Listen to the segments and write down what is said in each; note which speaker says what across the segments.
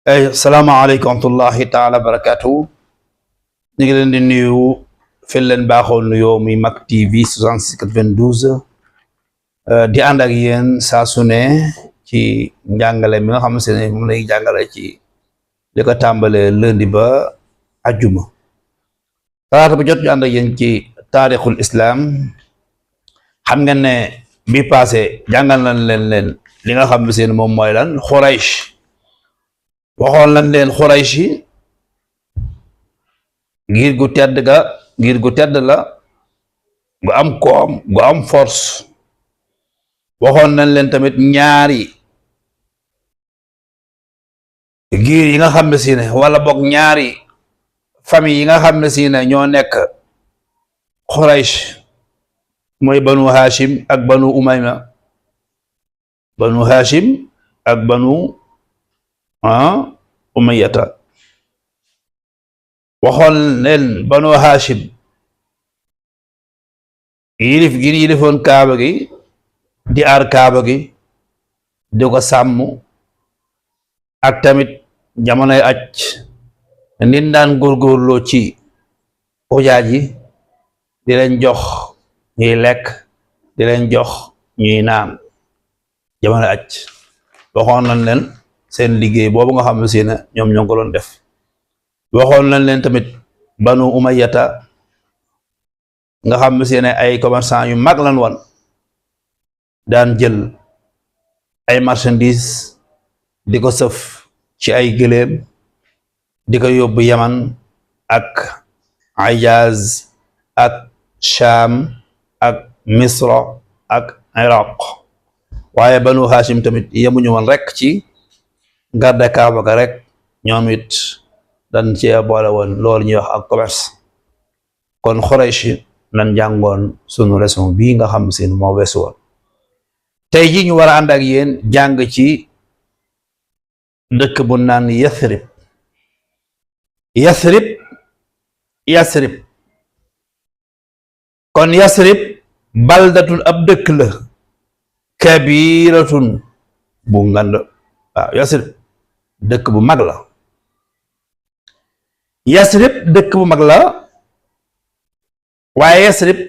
Speaker 1: Salaamaaleykum wa rahmatullahi taala barakaatu ñu ngi leen di nuyu fi leen baaxoo nuyoo muy Mak TV 6692 di ànd ak yéen saa su ne ci njàngale mi nga xam ne moom lay jàngale ci li ko tàmbalee lundi ba ajjuma talaata bu jot ñu ànd ak yéen ci taarixul islam. xam ngeen ne bi passé jàngal nañ leen li nga xam ne moom mooy lan Xuraysh. waxoon lañ leen Xuraysh yi ngir gu tedd la gu am koom gu am force. waxoon nañ leen tamit ñaari giir yi nga xam ne wala boog ñaari famille yi nga xam ne ñoo nekk Xuraysh mooy banu Hashim ak banu Umayma. banu Hashim ak banu Umayyata. waxoon leen banu Hashim yilifoon kaaba gi di aar kaaba gi di ko sàmm ak tamit jamonoy aj nit daan góorgóorloo ci ujaaj yi di leen jox ñuy lekk di leen jox ñuy naan jamonoy aj. waxoon nañ leen seen liggéey boobu nga xam ne ñoom ñoo ko doon def. waxoon nañ leen tamit banu Umayyata nga xam ne ay commerçant yu mag lan wan daan jël ay marchandises di ko sëf ci ay gëléem di ko yóbbu Yaman ak Hijaz ak Sham ak Misra ak Iraq. waaye banu Hashim tamit yemuñu woon rek ci garde kaaba ga rek, ñoom it dañ cee boole woon loolu ñuy wax ak commerce. kon Xuraysh lan jàngoon sunu leçon bii nga xam si moo weesu woon. tey ji ñu war a ànd ak yéen jàng ci dëkk bu naan Yathrib. Yathrib kon Yathrib baldatun ab dëkk la kabiratun bu ngand. waaw Yathrib dëkk bu mag la. Yathrib dëkk bu mag la waaye Yathrib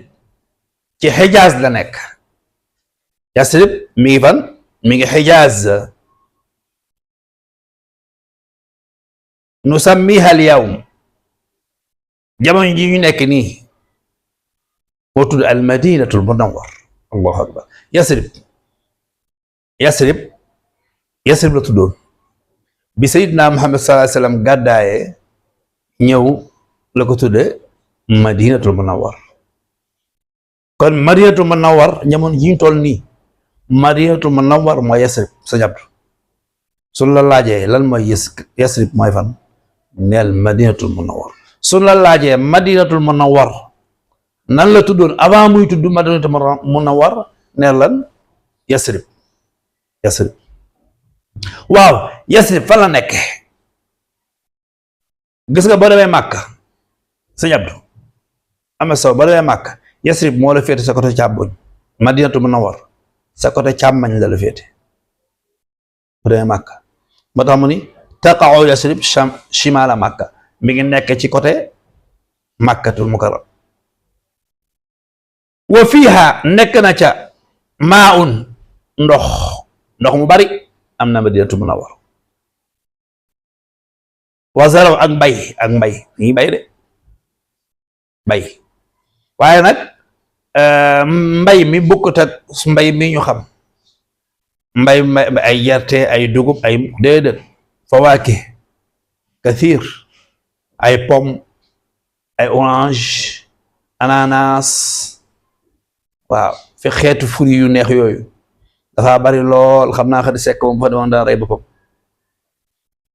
Speaker 1: ci Hijaz la nekk. Yathrib mi ngi fan mi ngi Hijaz. nusammiha al yawm jamono ji ñu nekk nii moo tudd al madinatul munawwar. allahu akbar. Yathrib la tuddoon bi Seydina Muhammad sallallahu alayhi wasallam gàddaaye ñëw la ko tudde madinatul munawwar. kon madinatul munawwar jamono ji ñu toll nii madinatul munawwar mooy Yathrib. sa jàpp su la laajee lan mooy Yathrib mooy fan neel madinatul munawwar. su la laajee madinatul munawwar nan la tuddoon avant muy tudd madinatul munawwar neel lan Yathrib. waaw Yathrib fan la nekk. gis nga boo demee Màkka sa jàpp ama saw boo demee Màkka Yathrib moo la féete sa côté càmmoñ, madinatul munawwar sa côté càmmoñ la la féete boo demee Màkka. moo tax mu ni taqa'u Yathrib shimala Màkka, mi ngi nekk ci côté Màkkatul Mukarram. wa fiiha nekk na ca maa'un ndox mu bari am na madinatul munawwar. wa zaraw ak mbay ngi bay de bay waaye nag mbay mi bokkut ak mbay mi ñu xam. mbay ay gerte ay dugub ay déedéet. fawaakih kathir ay pomme ay orange ananas. waaw fi xeetu fruit yu neex yooyu dafa bari lool. xam naa Xadi Sekk moom fa doon daan rey boppam.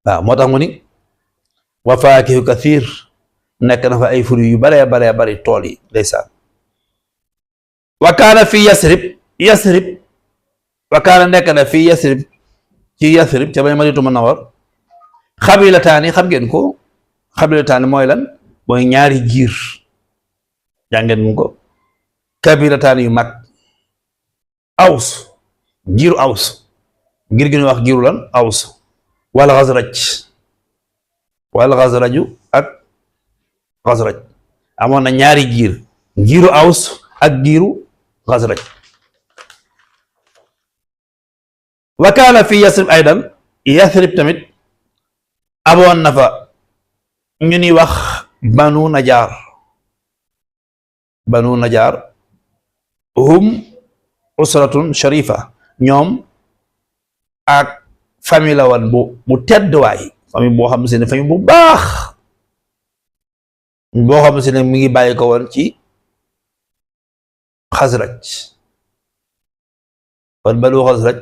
Speaker 1: waaw moo tax mu ni wa faakihu kathir nekk na fa ay fruit yu baree bari tool yi ndeysaan. wa kaana fi Yathrib wa kaana nekk na fi Yathrib ci Yathrib ca bay Madinatul Munawwar xabilataani. xam ngeen ko xabilataani mooy lan mooy ñaari giir. jàngeen mu ko kabirataani yu mag. Aws giiru Aws ngir gi ñu wax giiru lan Aws wala Xasraj wal xasraju ak xasraj amoon na ñaari giir, giiru aws ak giiru xasraj. wa kaana fi yasrib aydan, yasrib tamit amoon na fa ñu ni wax banu najaar. banu najaar hum usratun sharifa, ñoom ak famille la woon bu tedd waay, famille boo xam ne famille bu baax, boo xam ne mi ngi bàyyi ko woon ci xasraj. kon banu xasraj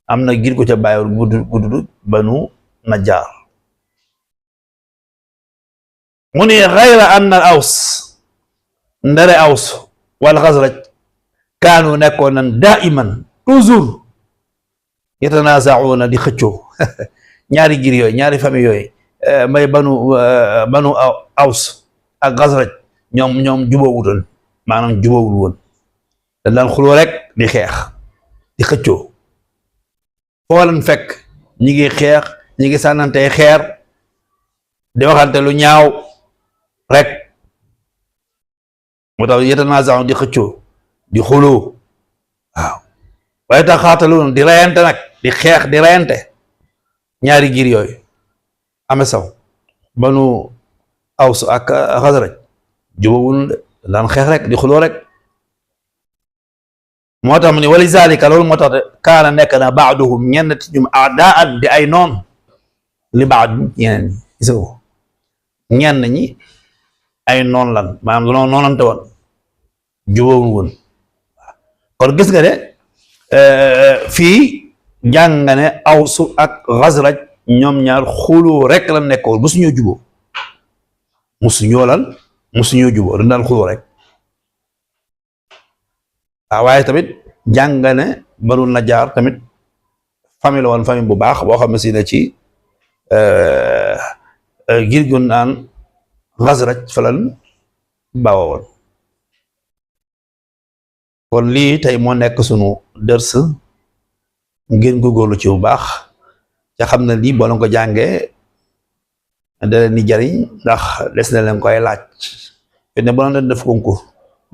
Speaker 1: am na giir ko ca bàyyi woon gudd banu najaar. mu ne xayra anna al aws, ndare aws wal xasraj kaanu nekkoon nan daiman toujours yatanaasauna di xëccoo ñaari giir yooyu, ñaari famille yooyu may banu aws ak xasraj ñoom jubóowutoon, maanaam jubóowul woon, da daan xuloo rek di xeex di xëccoo. foo leen fekk ñi ngi xeex, ñi ngi sànnante xeer di waxante lu ñaaw rek. moo tax yatanaasauna di xëccoo di xuloo, waaw. waaye tax xaatalu di reyante nag, di xeex di reyante. ñaari giir yooyu ame saw banu aws ak xasraj jubawul de, daan xeex rek di xuloo rek. moo tax mu ni wali zalika, loolu moo tax de kaana nekk na baaduhum ñenn ci ñum aadaan di ay noon li baad ñeneen ñi, gis nga ñenn ñi ay noon lan, maanaam danoo noonante woon, jubawul woon. kon gis nga de fii jàng nga ne awsu ak xasraj ñoom ñaar xuloo rek la nekkoon, musuñoo juboo, musuñoo juboo, dañ daan xuloo rek. waaye tamit jàng nga ne banu najaar tamit famille la woon, famille bu baax boo xam ne si ne ci giir gu naan xasraj falan baawa woon. kon lii tey moo nekk sunu dërs, ngeen góorgóorlu ci bu baax ca xam ne lii boo leen ko jàngee da leen di jariñ, ndax des na leen koy laaj. fi ne boo leen def concours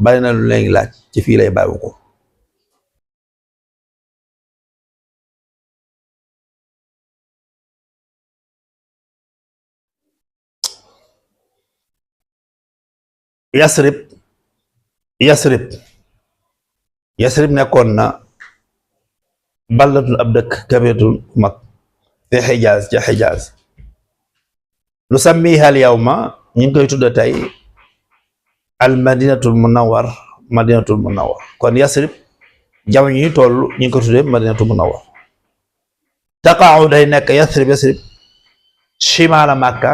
Speaker 1: bari na lu leen laaj ci fii lay bàyyi ko. Yasrib nekkoon na baldatul ab dëkk kabiratun mag fi Xijaaz ca Xijaaz. nu sammiha al yawma, ñu ngi koy tudda tey al madinatul munawwar, madinatul munawwar. kon Yasrib jamono yi toll ñu ngi ko tudde madinatul munawwar. taqa'u day nekk Yasrib shimaala Makka,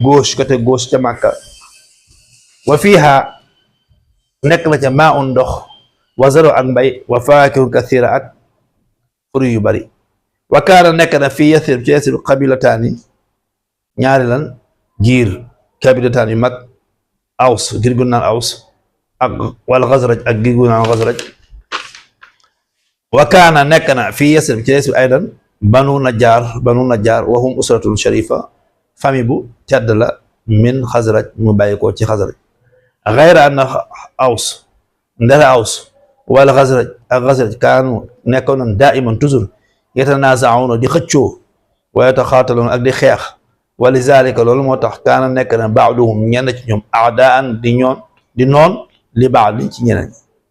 Speaker 1: gauche, côté gauche ca Makka. wa fiiha nekk na ca maa un ndox, wa zaro ak mbay, wa faakihu kathira ak fruit yu bari. wa kaana nekk na fii Yasrib ci Yasrib qabilataani ñaari lan giir, kabilataani yu mag, aws giir gu naan aws ak wal xasraj ak giir gu naan xasraj. wa kaana nekk na fii Yasrib ci Yasrib aydan banu najaar wa hum usratun sharifa, famille bu tedd la, min xasraj mu bàyyi ko ci xasraj. xayra anna aws, ndara aws wala xasraj ak xasraj kaanu nekkoon nañ daiman toujours yatanaasauna di xëccoo, wa yataxaataloon ak di xeex. wali zalika, loolu moo tax kaana nekk na baaduhum ñenn ci ñoom aadaan di noon li baad ci ñeneen.